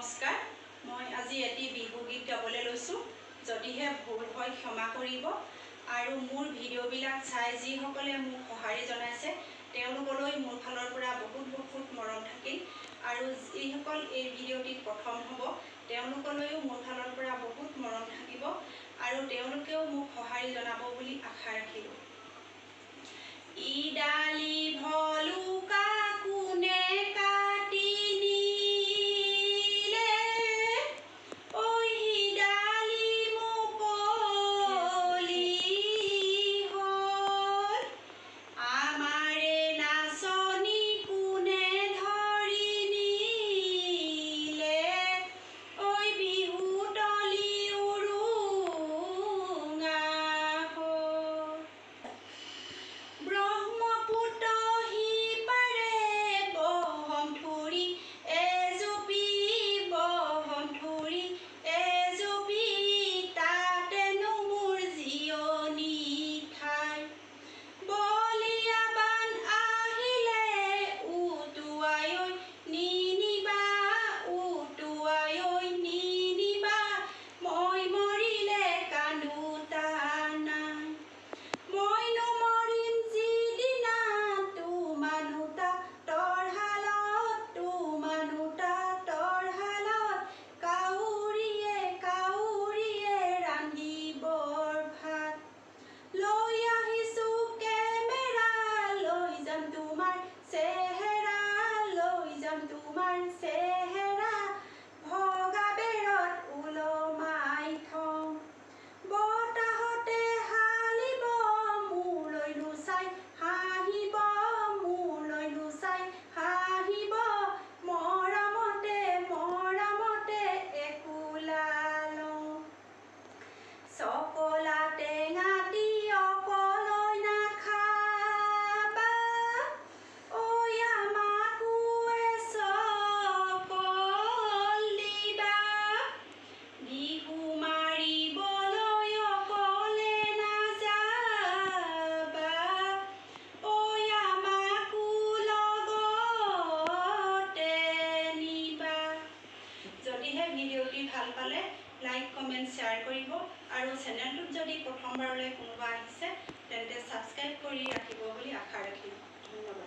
নমস্কাৰ মই আজি এটি বিহু গীত গাবলৈ লৈছোঁ যদিহে ভুল হয় ক্ষমা কৰিব আৰু মোৰ ভিডিঅ'বিলাক চাই যিসকলে মোক সঁহাৰি জনাইছে তেওঁলোকলৈ মোৰ ফালৰ পৰা বহুত মৰম থাকিল আৰু যিসকল এই ভিডিঅ'টিত প্ৰথম হ'ব তেওঁলোকলৈও মোৰ ফালৰ পৰা বহুত মৰম থাকিব আৰু তেওঁলোকেও মোক সঁহাৰি জনাব বুলি আশা ৰাখিলোঁ। ইডালি ভলুকা কোনে কাটি নিলে ঐ সিডালি মুকলি হ'ল আমাৰে নাচনি কোনে ধৰি নিলে ঐ বিহুতলি উৰুঙা হ'ল ব্ৰহ্মপুত্ৰ সিপাৰে বহমথুৰি এজুপি বহমথুৰি এজুপি তাতেনো মোৰ জিৰণি ঠাই বলিয়াবান আহিলে উটুৱাই ঐ নিনিবা উটুৱাই ঐ নিনিবা মই মৰিলে কান্দোতা নাই মইনো মৰিম যিদিনা তোমানুতা তৰহালত কাউৰীয়ে ৰান্ধিবৰ ভাত লৈ আহিছোঁ কেমেৰা লৈ যাম তোমাৰ চেহেৰা ভগা বেৰত ওলমাই থওঁ বতাহতে হালিব মোলৈ নুচাই হাঁহিব মৰমতে একোলা লওঁ চকলা টেঙাটি অকলৈ নাখাবা ঐ আমাকো এচকল দিবা বিহু মাৰিবলৈ অকলে নাযাবা ঐ আমাকো লগতে নিবা। যদিহে ভিডিঅ'টি ভাল পালে লাইক কমেণ্ট শ্বেয়াৰ কৰিব আৰু চেনেলটোত যদি প্ৰথমবাৰলৈ কোনোবা আহিছে তেন্তে ছাবস্ক্ৰাইব কৰি ৰাখিব বুলি আশা ৰাখিলোঁ। ধন্যবাদ।